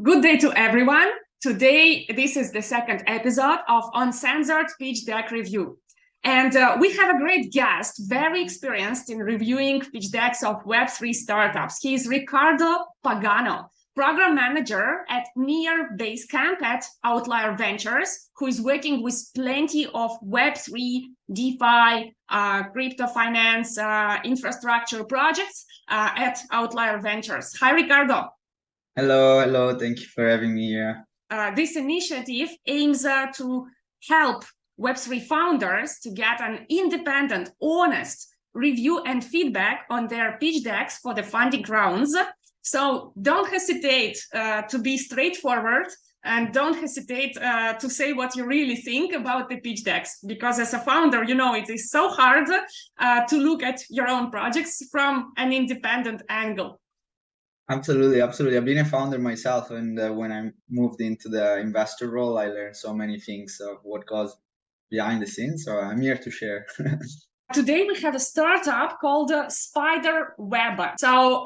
Good day to everyone. Today, this is the second episode of Uncensored Pitch Deck Review. And we have a great guest, very experienced in reviewing pitch decks of Web3 startups. He is Riccardo Pagano, program manager at basecamp at Outlier Ventures, who is working with plenty of Web3, DeFi, crypto finance, infrastructure projects at Outlier Ventures. Hi, Riccardo. Hello. Thank you for having me here. This initiative aims to help Web3 founders to get an independent, honest review and feedback on their pitch decks for the funding rounds. So don't hesitate to be straightforward and don't hesitate to say what you really think about the pitch decks, because as a founder, you know, it is so hard to look at your own projects from an independent angle. Absolutely. I've been a founder myself, and when I moved into the investor role, I learned so many things of what goes behind the scenes. So I'm here to share. Today we have a startup called SpiderWeb. So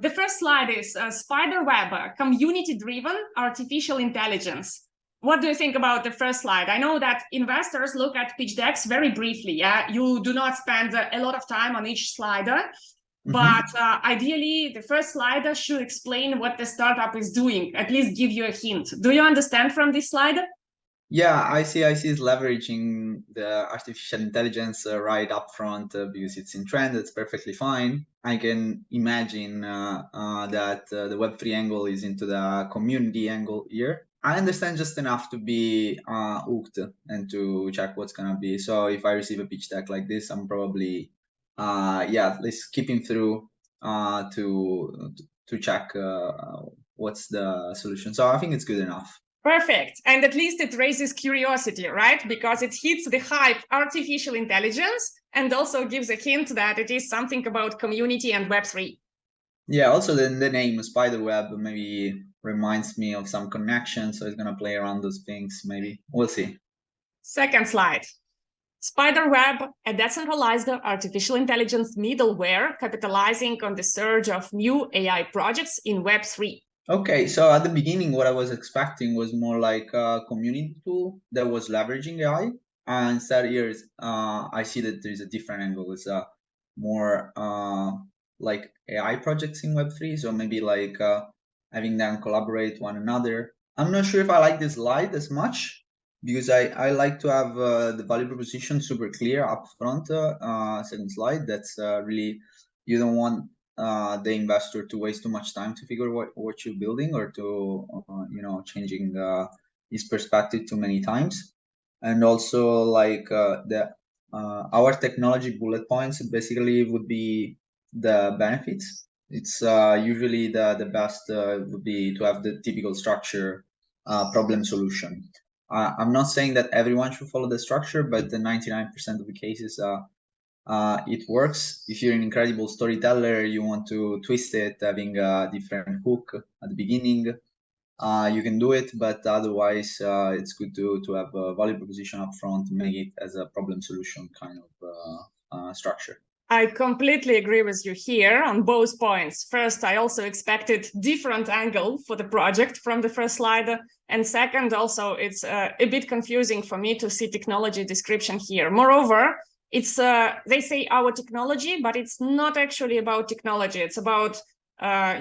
the first slide is SpiderWeb, community-driven artificial intelligence. What do you think about the first slide? I know that investors look at pitch decks very briefly. Yeah, you do not spend a lot of time on each slider. But ideally, the first slide should explain what the startup is doing, at least give you a hint. Do you understand from this slide? Yeah, I see it's leveraging the artificial intelligence right up front because it's in trend. It's perfectly fine. I can imagine that the Web3 angle is into the community angle here. I understand just enough to be hooked and to check what's going to be. So if I receive a pitch deck like this, I'm probably let's keep him through to check what's the solution. So I think it's good enough. Perfect. And at least it raises curiosity, right? Because it hits the hype artificial intelligence and also gives a hint that it is something about community and Web3. Yeah, also the name SpiderWeb maybe reminds me of some connection. So it's going to play around those things, maybe. We'll see. Second slide. SpiderWeb, a decentralized artificial intelligence middleware capitalizing on the surge of new AI projects in Web3. Okay, so at the beginning, what I was expecting was more like a community tool that was leveraging AI. And instead here, I see that there's a different angle. It's more like AI projects in Web3. So maybe like having them collaborate one another. I'm not sure if I like this slide as much, because I like to have the value proposition super clear up front. Second slide, that's really, you don't want the investor to waste too much time to figure what you're building or to changing his perspective too many times. And also like our technology bullet points basically would be the benefits. It's usually the best would be to have the typical structure, problem solution. I'm not saying that everyone should follow the structure, but the 99% of the cases it works. If you're an incredible storyteller, you want to twist it, having a different hook at the beginning, you can do it, but otherwise it's good to have a value proposition up front, make it as a problem solution kind of structure. I completely agree with you here on both points. First, I also expected different angle for the project from the first slide. And second, also, it's a bit confusing for me to see technology description here. Moreover, it's they say our technology, but it's not actually about technology. It's about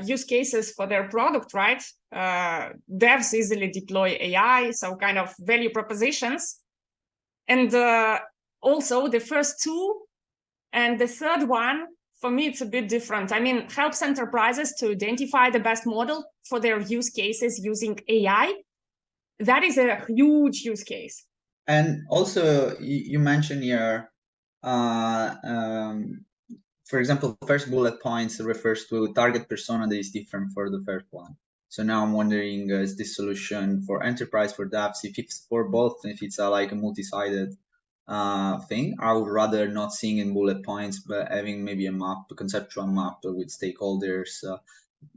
use cases for their product, right? Devs easily deploy AI, so kind of value propositions. And also the first two and the third one, for me, it's a bit different. I mean, helps enterprises to identify the best model for their use cases using AI. That is a huge use case. And also, you mentioned here, for example, first bullet points refers to target persona that is different for the first one. So now I'm wondering, is this solution for enterprise, for devs? If it's for both, if it's like a multi-sided thing, I would rather not seeing in bullet points, but having maybe a map, a conceptual map with stakeholders,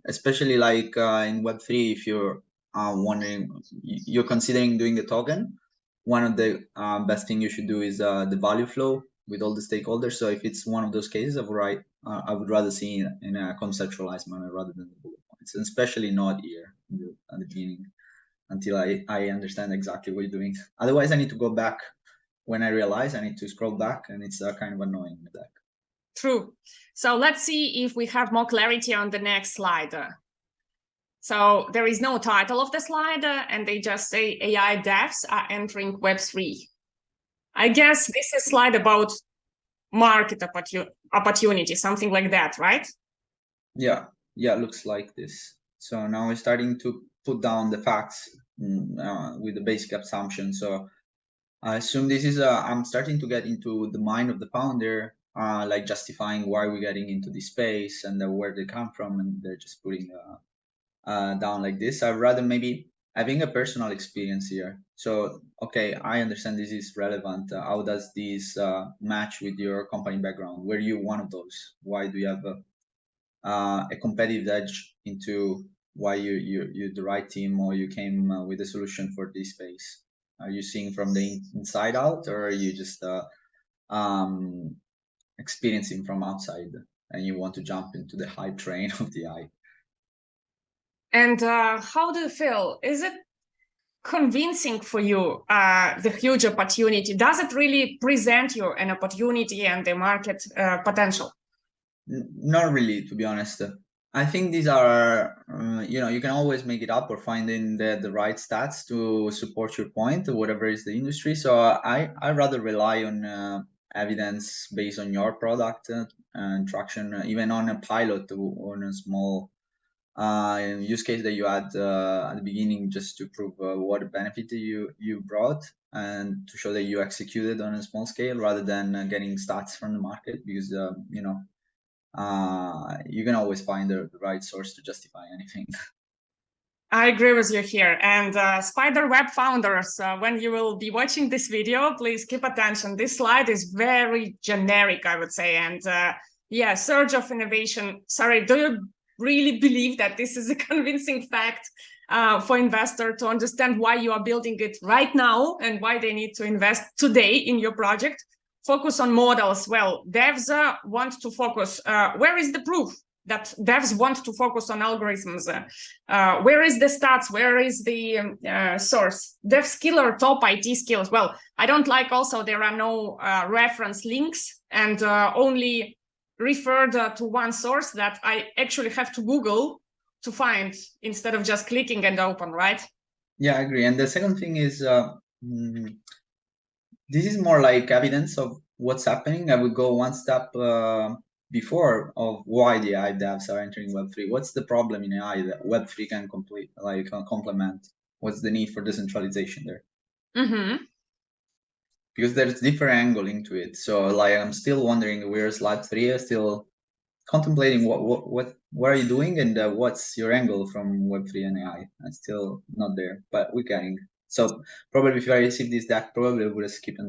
especially like in Web3, if you're wondering, you're considering doing a token, one of the best thing you should do is the value flow with all the stakeholders. So if it's one of those cases, I would rather see it in a conceptualized manner rather than the bullet point. It's especially not here at the beginning until I understand exactly what you're doing. Otherwise, I need to go back. When I realize I need to scroll back, and it's kind of annoying. True. So let's see if we have more clarity on the next slide. So there is no title of the slide, and they just say AI devs are entering Web3. I guess this is a slide about market opportunity, something like that, right? Yeah, looks like this. So now we're starting to put down the facts with the basic assumption. So I assume this is I'm starting to get into the mind of the founder, like justifying why we're getting into this space and where they come from, and they're just putting down like this. I'd rather maybe having a personal experience here. So, okay, I understand this is relevant. How does this match with your company background? Were you one of those? Why do you have a competitive edge into why you're the right team, or you came with a solution for this space? Are you seeing from the inside out, or are you just um, experiencing from outside and you want to jump into the hype train of the AI? And how do you feel? Is it convincing for you, the huge opportunity? Does it really present you an opportunity and the market potential? Not really, to be honest. I think these are, you can always make it up or find in the right stats to support your point, whatever is the industry. So I rather rely on evidence based on your product and traction, even on a pilot or on a small use case that you had at the beginning, just to prove what benefit you brought and to show that you executed on a small scale rather than getting stats from the market, because you can always find the right source to justify anything. I agree with you here. And SpiderWeb founders, when you will be watching this video, please keep attention. This slide is very generic, I would say. And yeah, surge of innovation. Sorry, do you really believe that this is a convincing fact for investor to understand why you are building it right now and why they need to invest today in your project? Focus on models. Well, devs want to focus. Where is the proof that devs want to focus on algorithms? Where is the stats? Where is the source? Dev skill or top IT skills? Well, I don't like also there are no reference links and only referred to one source that I actually have to Google to find instead of just clicking and open, right? Yeah, I agree. And the second thing is, this is more like evidence of what's happening. I would go one step before of why the AI devs are entering Web3. What's the problem in AI that Web3 can complement? What's the need for decentralization there? Mm-hmm. Because there's different angle into it. So like I'm still wondering where's slide 3. I'm still contemplating what are you doing and what's your angle from Web3 and AI. I'm still not there, but we're getting. So probably if I receive this deck, probably I would have skipped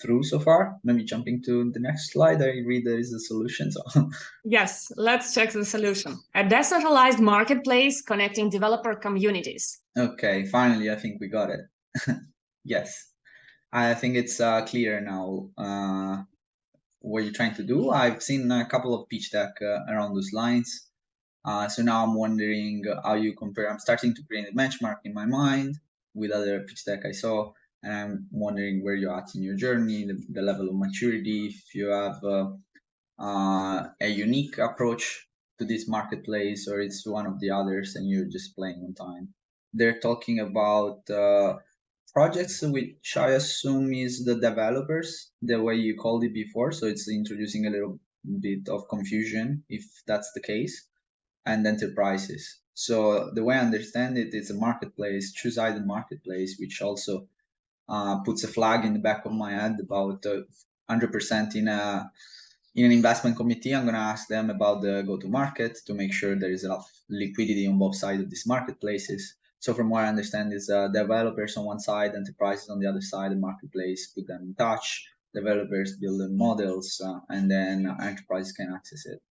through so far. Maybe jumping to the next slide, I read there is a solution. So Yes, let's check the solution. A decentralized marketplace connecting developer communities. okay, finally, I think we got it. Yes, I think it's clear now what you're trying to do. I've seen a couple of pitch deck around those lines. So now I'm wondering how you compare. I'm starting to create a benchmark in my mind with other pitch deck I saw, and I'm wondering where you're at in your journey, the level of maturity, if you have a unique approach to this marketplace, or it's one of the others and you're just playing on time. They're talking about projects, which I assume is the developers, the way you called it before. So it's introducing a little bit of confusion if that's the case, and enterprises. So the way I understand it, it's a marketplace, two-sided marketplace, which also puts a flag in the back of my head about 100% in an investment committee. I'm going to ask them about the go-to-market to make sure there is enough liquidity on both sides of these marketplaces. So from what I understand is developers on one side, enterprises on the other side, the marketplace put them in touch, developers build the models, and then enterprises can access it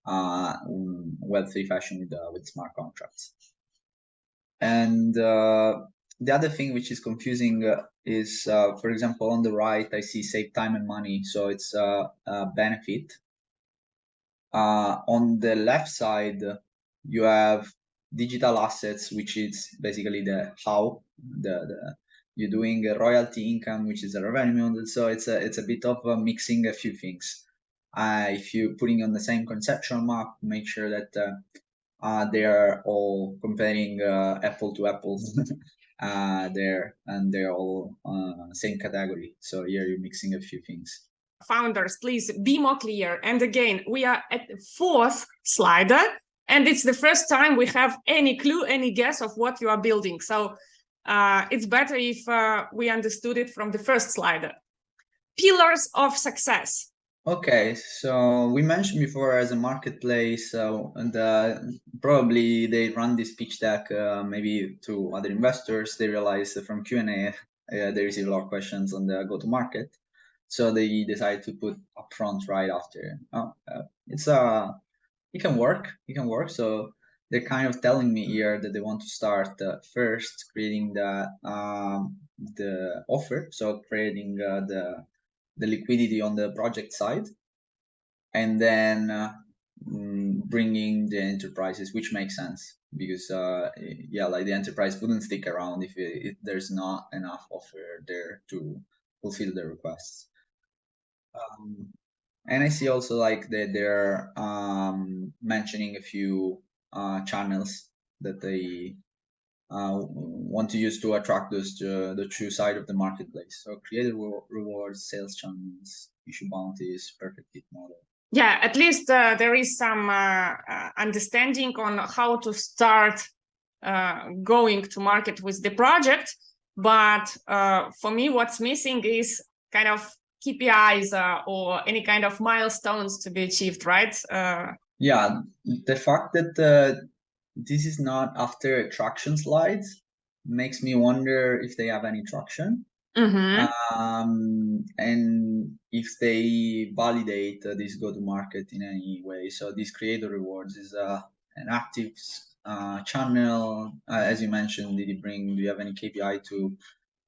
Web3 fashion with smart contracts. And the other thing which is confusing is, for example, on the right, I see save time and money. So it's a benefit. On the left side, You have digital assets, which is basically the how you're doing a royalty income, which is a revenue model. So it's a bit of mixing a few things. If you're putting on the same conceptual map, make sure that they are all comparing apple to apples there, and they're all same category. So here you're mixing a few things. Founders, please be more clear. And again, we are at the fourth slider, and it's the first time we have any clue, any guess of what you are building. So it's better if we understood it from the first slider. Pillars of success. Okay, so we mentioned before as a marketplace, and probably they run this pitch deck maybe to other investors. They realize that from Q&A they receive a lot of questions on the go-to-market, so they decide to put upfront right after. It can work. It can work. So they're kind of telling me here that they want to start first creating the offer, so creating the liquidity on the project side, and then bringing the enterprises, which makes sense because yeah, like the enterprise wouldn't stick around if there's not enough offer there to fulfill the requests. And I see also like that they're mentioning a few channels that they want to use to attract those to the true side of the marketplace. So creative rewards, sales channels, issue bounties, perfect hit model. Yeah, at least there is some understanding on how to start going to market with the project. But for me, what's missing is kind of KPIs or any kind of milestones to be achieved, right? Yeah, the fact that this is not after traction slides makes me wonder if they have any traction. And if they validate this go-to-market in any way. So this creator rewards is an active channel. As you mentioned, do you have any KPI to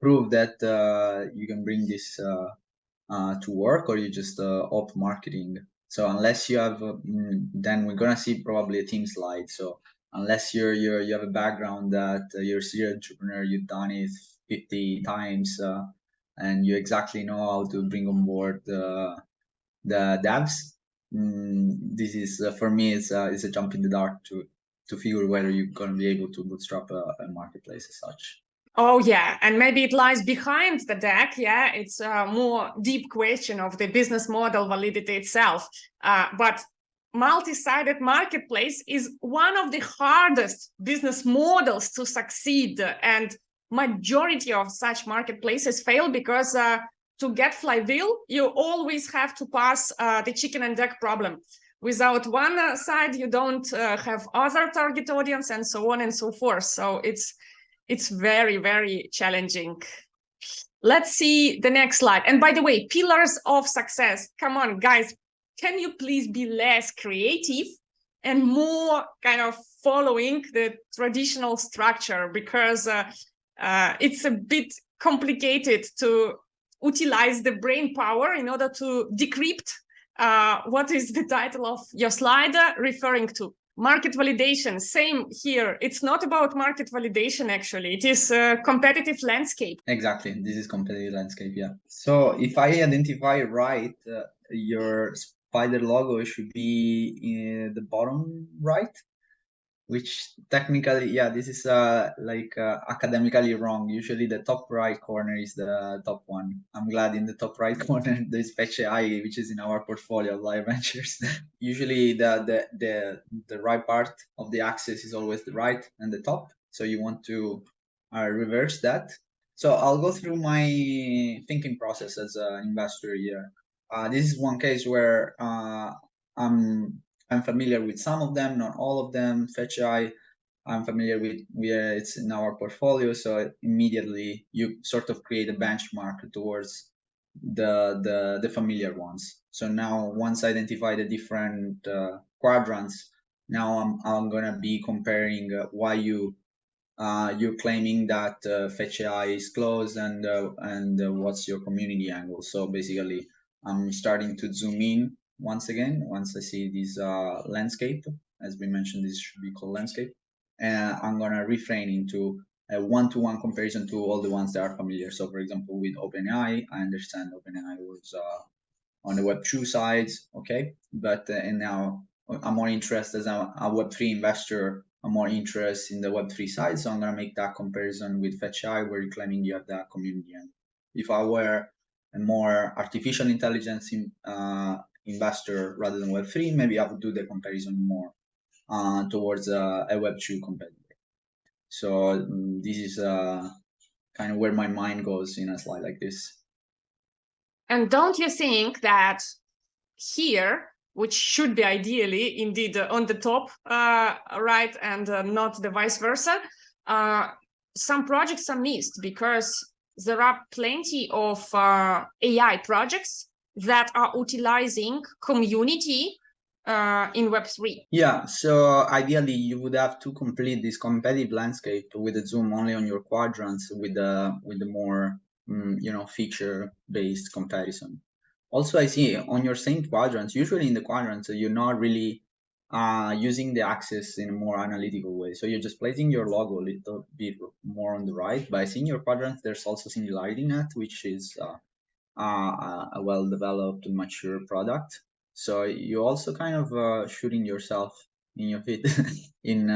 prove that you can bring this to work, or you just op marketing? So unless you have, then we're gonna see probably a team slide. So unless you have a background that you're a serial entrepreneur, you've done it 50 times, and you exactly know how to bring on board the devs. This is for me, it's a jump in the dark to figure whether you're gonna be able to bootstrap a marketplace as such. Oh, yeah. And maybe it lies behind the deck. Yeah, it's a more deep question of the business model validity itself. But multi-sided marketplace is one of the hardest business models to succeed. And majority of such marketplaces fail because to get flywheel, you always have to pass the chicken and egg problem. Without one side, you don't have other target audience and so on and so forth. So it's very, very challenging. Let's see the next slide. And by the way, pillars of success. Come on, guys, can you please be less creative and more kind of following the traditional structure? Because it's a bit complicated to utilize the brain power in order to decrypt what is the title of your slide referring to. Market validation, same here. It's not about market validation, actually. It is a competitive landscape. Exactly. This is competitive landscape, yeah. So if I identify right, your spider logo should be in the bottom right, which technically, yeah, this is academically wrong. Usually the top right corner is the top one. I'm glad in the top right corner there's basecamp, which is in our portfolio, Outlier Ventures. Usually the right part of the axis is always the right and the top. So you want to reverse that. So I'll go through my thinking process as an investor here. This is one case where I'm familiar with some of them, not all of them. FetchAI, I'm familiar with. It's in our portfolio, so immediately you sort of create a benchmark towards the familiar ones. So now, once I identify the different quadrants, now I'm gonna be comparing why you're claiming that FetchAI is closed and what's your community angle. So basically, I'm starting to zoom in once I see this landscape. as we mentioned, this should be called landscape. And I'm gonna refrain into a one-to-one comparison to all the ones that are familiar. So for example, with OpenAI, I understand OpenAI was on the Web2 side, okay? But and now I'm more interested as a Web3 investor. I'm more interested in the Web3 side, so I'm gonna make that comparison with FetchAI, where you're claiming you have that community. And if I were a more artificial intelligence investor rather than Web3, maybe I would do the comparison more towards a Web2 competitor. So this is kind of where my mind goes in a slide like this. And don't you think that here, which should be ideally indeed on the top right, and not the vice versa, some projects are missed because there are plenty of AI projects that are utilizing community in Web3. Yeah, so ideally you would have to complete this competitive landscape with a zoom only on your quadrants with the more feature-based comparison. Also, I see on your same quadrants, usually in the quadrants, you're not really using the axis in a more analytical way. So you're just placing your logo a little bit more on the right. But I see in your quadrants, there's also Singularity Net, which is a well-developed, mature product. So you also kind of shooting yourself in your feet in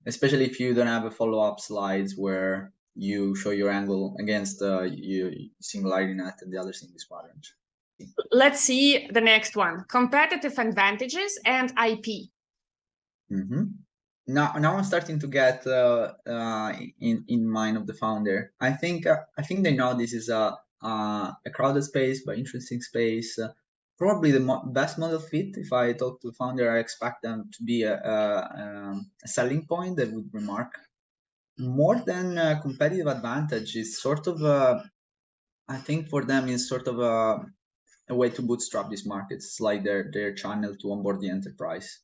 especially if you don't have a follow-up slides where you show your angle against your Singularity Net and the other thing is quadrant. Let's see the next one: competitive advantages and IP. Mm-hmm. Now I'm starting to get in mind of the founder. I think they know this is a crowded space, but interesting space. Probably the best model fit. If I talk to the founder, I expect them to be a selling point that would remark more than a competitive advantage. Is sort of I think for them is sort of a way to bootstrap these markets. It's like their channel to onboard the enterprise.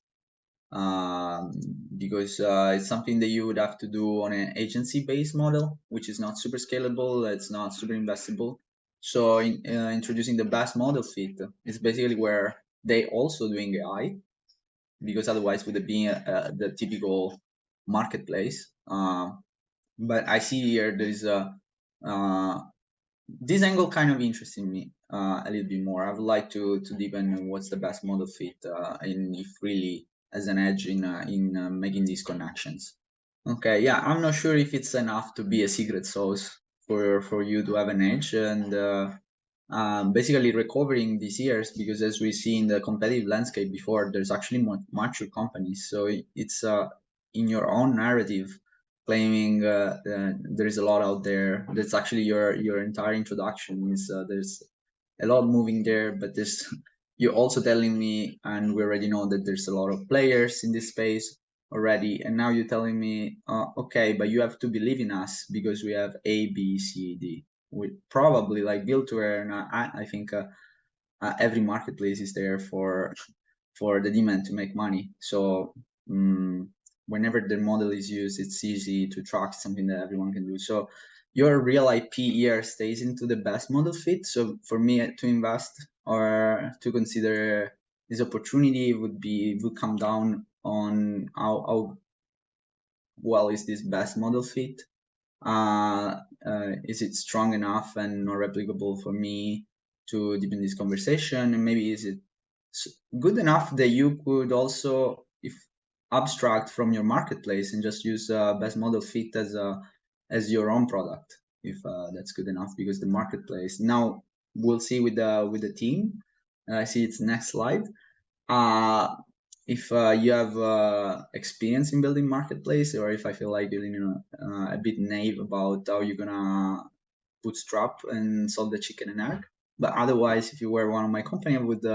Because it's something that you would have to do on an agency-based model, which is not super scalable, it's not super investable. So introducing the best model fit is basically where they also doing AI, because otherwise would it be the typical marketplace. But I see here there's this angle kind of interesting me a little bit more. I would like to deepen what's the best model fit and if really as an edge in making these connections. Okay, yeah, I'm not sure if it's enough to be a secret sauce for you to have an edge, and basically recovering these years, because as we see in the competitive landscape before, there's actually mature companies. So it's in your own narrative claiming there is a lot out there. That's actually your entire introduction is there's a lot moving there, but there's you're also telling me, and we already know that there's a lot of players in this space already, and now you're telling me okay, but you have to believe in us because we have A, B, C, D. We probably like build to earn. I think every marketplace is there for the demand to make money. So whenever the model is used, it's easy to track, something that everyone can do. So your real IP here stays into the best model fit. So for me to invest or to consider this opportunity would come down on how well is this best model fit. Is it strong enough and not replicable for me to deepen this conversation? And maybe is it good enough that you could also, if abstract from your marketplace and just use best model fit as your own product, if that's good enough, because the marketplace now we'll see with the team. I see it's next slide. If you have experience in building marketplace, or if I feel like you're a bit naive about how you're gonna bootstrap and solve the chicken and egg. But otherwise, if you were one of my company, I would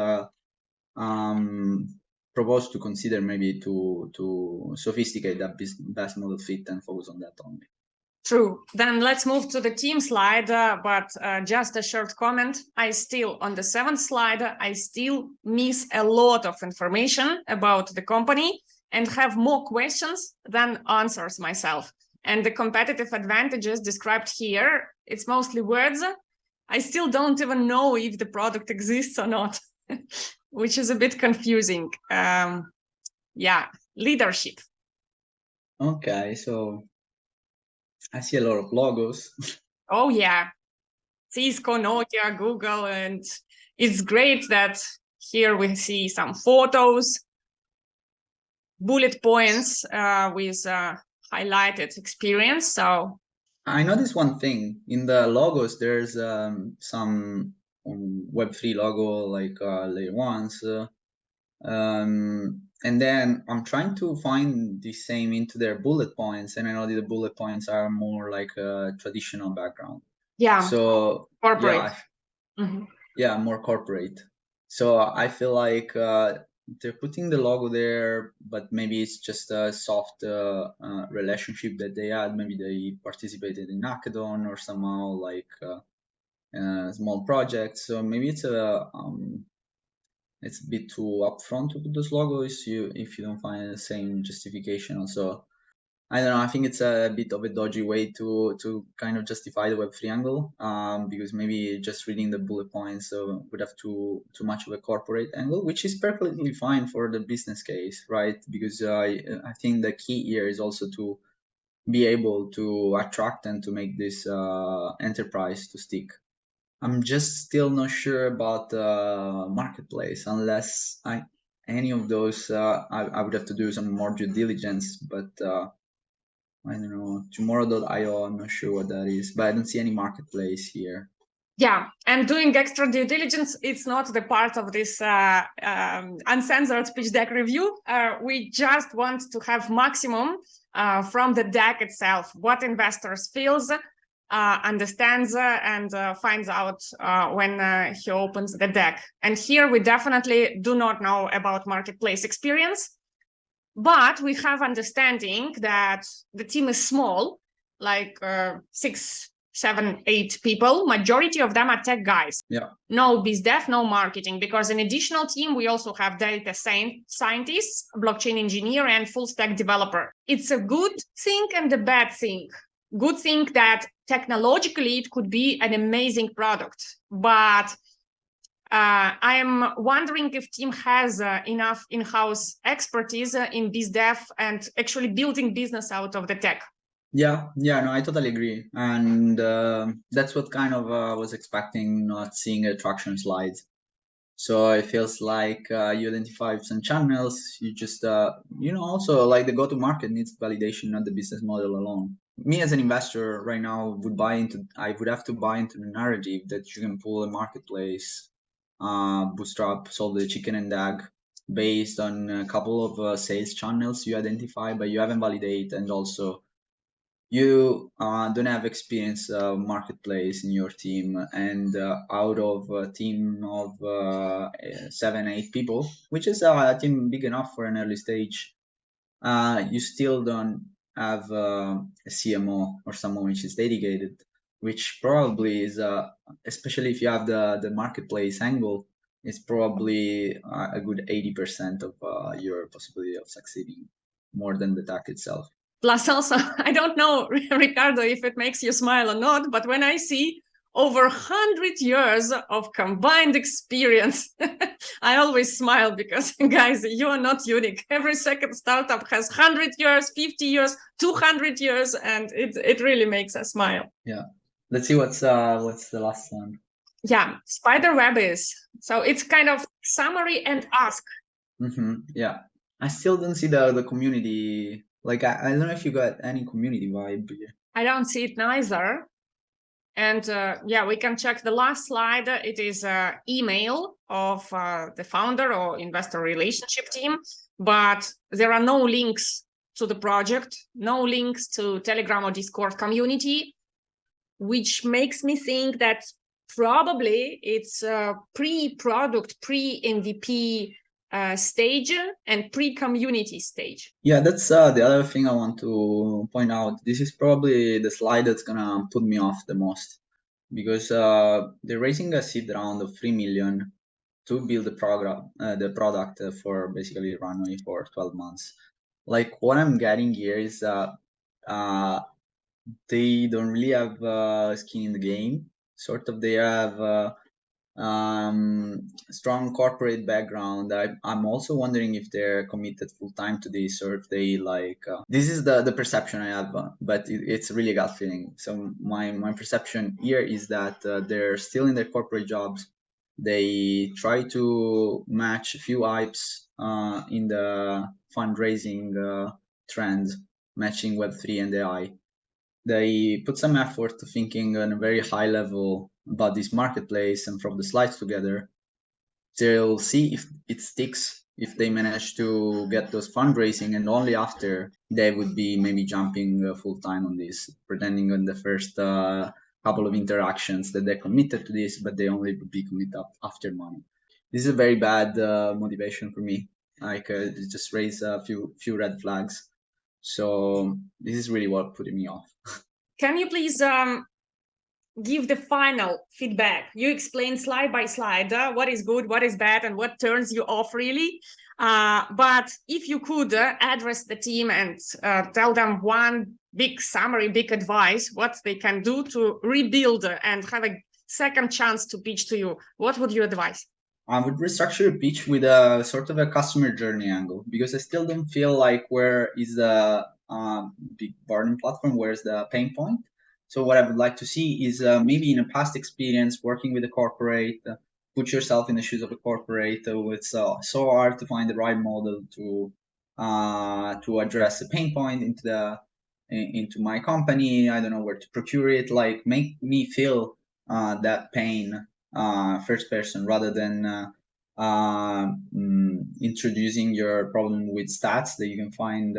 propose to consider maybe to sophisticate that best model fit and focus on that only. True. Then let's move to the team slide, but just a short comment. On the 7th slide, I still miss a lot of information about the company and have more questions than answers myself. And the competitive advantages described here, it's mostly words. I still don't even know if the product exists or not. which is a bit confusing. Yeah, leadership. Okay, so I see a lot of logos. Oh yeah, Cisco, Nokia, Google, and it's great that here we see some photos, bullet points with highlighted experience. So I noticed one thing in the logos. There's some Web3 logo like layer ones, and then I'm trying to find the same into their bullet points, and I know that the bullet points are more like a traditional background. yeah, So corporate. Mm-hmm. Yeah, more corporate. So I feel like they're putting the logo there, but maybe it's just a soft relationship that they had. Maybe they participated in hackathon or somehow like small projects. So maybe it's a bit too upfront to put those logos. If you don't find the same justification, also I don't know. I think it's a bit of a dodgy way to kind of justify the Web3 angle, because maybe just reading the bullet points would have too much of a corporate angle, which is perfectly fine for the business case, right? Because I think the key here is also to be able to attract and to make this enterprise to stick. I'm just still not sure about marketplace unless any of those I would have to do some more due diligence, but. I don't know, tomorrow.io, I'm not sure what that is, but I don't see any marketplace here. Yeah, and doing extra due diligence, it's not the part of this uncensored pitch deck review. We just want to have maximum from the deck itself, what investors feels, understands, and finds out when he opens the deck. And here we definitely do not know about marketplace experience. But we have understanding that the team is small, like 6, 7, 8 people. Majority of them are tech guys. Yeah. No biz dev, no marketing, because in additional team, we also have data scientists, blockchain engineer, and full stack developer. It's a good thing and a bad thing. Good thing that technologically it could be an amazing product, but I am wondering if team has enough in-house expertise in biz dev and actually building business out of the tech. Yeah, no, I totally agree, and that's what kind of was expecting, not seeing a traction slides. So it feels like you identify some channels. You just also like the go-to-market needs validation, not the business model alone. Me as an investor right now I would have to buy into the narrative that you can pull a marketplace, bootstrap, solve the chicken and egg based on a couple of sales channels you identify, but you haven't validated, and also you don't have experience marketplace in your team, and out of a team of 7-8 people, which is a team big enough for an early stage, you still don't have a CMO or someone which is dedicated, which probably is especially if you have the marketplace angle, it's probably a good 80% of your possibility of succeeding, more than the tech itself. Plus also, I don't know, Riccardo, if it makes you smile or not, but when I see over 100 years of combined experience, I always smile because, guys, you are not unique. Every second startup has 100 years, 50 years, 200 years, and it really makes us smile. Yeah. Let's see what's the last one. Yeah, SpiderWeb is. So it's kind of summary and ask. Yeah. I still don't see the community. Like, I don't know if you got any community vibe here. I don't see it neither. And yeah, we can check the last slide. It is an email of the founder or investor relationship team, but there are no links to the project, no links to Telegram or Discord community, which makes me think that probably it's a pre-product, pre-MVP stage and pre-community stage. Yeah, that's the other thing I want to point out. This is probably the slide that's gonna put me off the most, because they're raising a seed round of 3 million to build the product for basically runway for 12 months. Like, what I'm getting here is they don't really have skin in the game. Sort of, they have strong corporate background. I'm also wondering if they're committed full time to this, or if they like. This is the perception I have, but it's really a gut feeling. So my perception here is that they're still in their corporate jobs. They try to match a few hypes in the fundraising trends, matching Web3 and AI. They put some effort to thinking on a very high level about this marketplace, and from the slides together, they'll see if it sticks, if they manage to get those fundraising, and only after they would be maybe jumping full time on this, pretending on the first couple of interactions that they're committed to this, but they only would be committed after money. This is a very bad motivation for me. Like it just raised a few red flags. So this is really what put me off. Can you please give the final feedback? You explain slide by slide what is good, what is bad, and what turns you off really. But if you could address the team and tell them one big summary, big advice, what they can do to rebuild and have a second chance to pitch to you, what would you advise? I would restructure a pitch with a sort of a customer journey angle, because I still don't feel like where is the big burden platform, where's the pain point. So what I would like to see is maybe in a past experience working with a corporate, put yourself in the shoes of a corporate. It's so hard to find the right model to address a pain point into my company. I don't know where to procure it. Like make me feel that pain first person, rather than introducing your problem with stats that you can find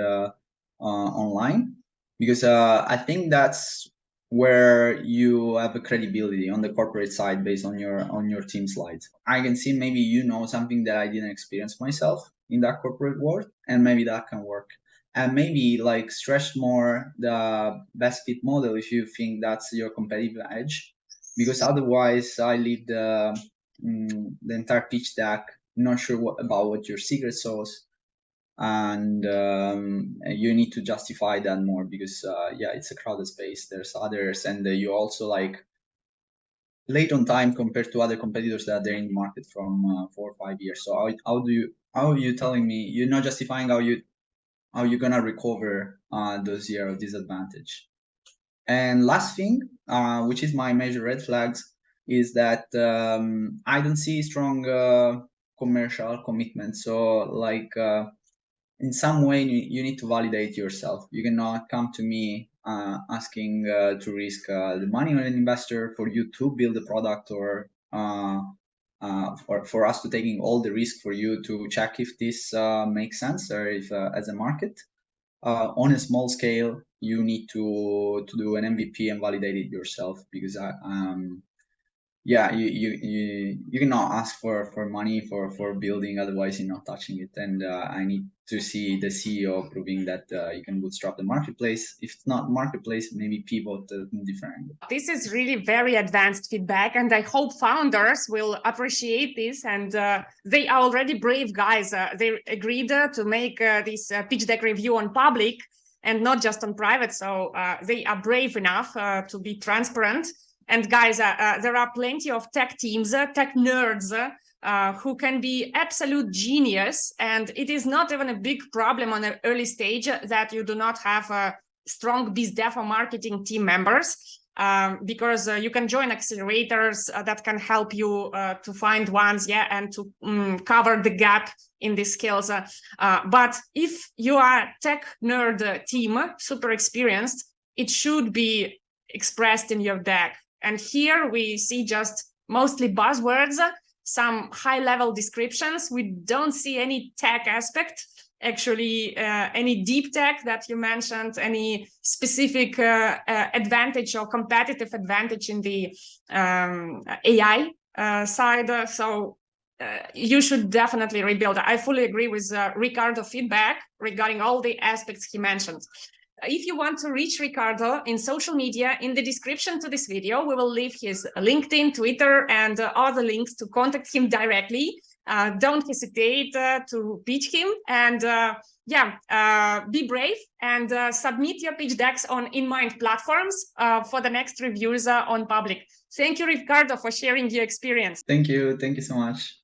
online, because I think that's where you have a credibility on the corporate side based on your team slides. I can see maybe you know something that I didn't experience myself in that corporate world, and maybe that can work. And maybe like stress more the best fit model if you think that's your competitive edge, because otherwise I leave the entire pitch deck not sure about what your secret sauce, and you need to justify that more, because yeah, it's a crowded space, there's others, and you also like late on time compared to other competitors that they're in the market from 4 or 5 years. So how are you telling me you're not justifying how you're gonna recover those years of disadvantage? And last thing, which is my major red flags, is that I don't see strong commercial commitment. So like in some way you need to validate yourself. You cannot come to me asking to risk the money of an investor for you to build a product, or for us to taking all the risk for you to check if this makes sense, or if as a market. On a small scale, you need to do an MVP and validate it yourself, because yeah, you cannot ask for money for building, otherwise you're not touching it. And I need to see the CEO proving that you can bootstrap the marketplace. If it's not marketplace, maybe pivot to a different angle. This is really very advanced feedback, and I hope founders will appreciate this. And they are already brave guys. They agreed to make this pitch deck review on public and not just on private. So they are brave enough to be transparent. And guys, there are plenty of tech teams, tech nerds, who can be absolute genius. And it is not even a big problem on an early stage that you do not have strong biz dev or marketing team members, because you can join accelerators that can help you to find ones, yeah, and to cover the gap in these skills. But if you are a tech nerd team, super experienced, it should be expressed in your deck. And here we see just mostly buzzwords, some high-level descriptions. We don't see any tech aspect, actually, any deep tech that you mentioned, any specific advantage or competitive advantage in the AI side. So you should definitely rebuild. I fully agree with Riccardo's feedback regarding all the aspects he mentioned. If you want to reach Riccardo in social media, in the description to this video, we will leave his LinkedIn, Twitter, and other links to contact him directly. don't hesitate to pitch him, and be brave and submit your pitch decks on InnMind platforms for the next reviews on public. Thank you, Riccardo, for sharing your experience. Thank you so much.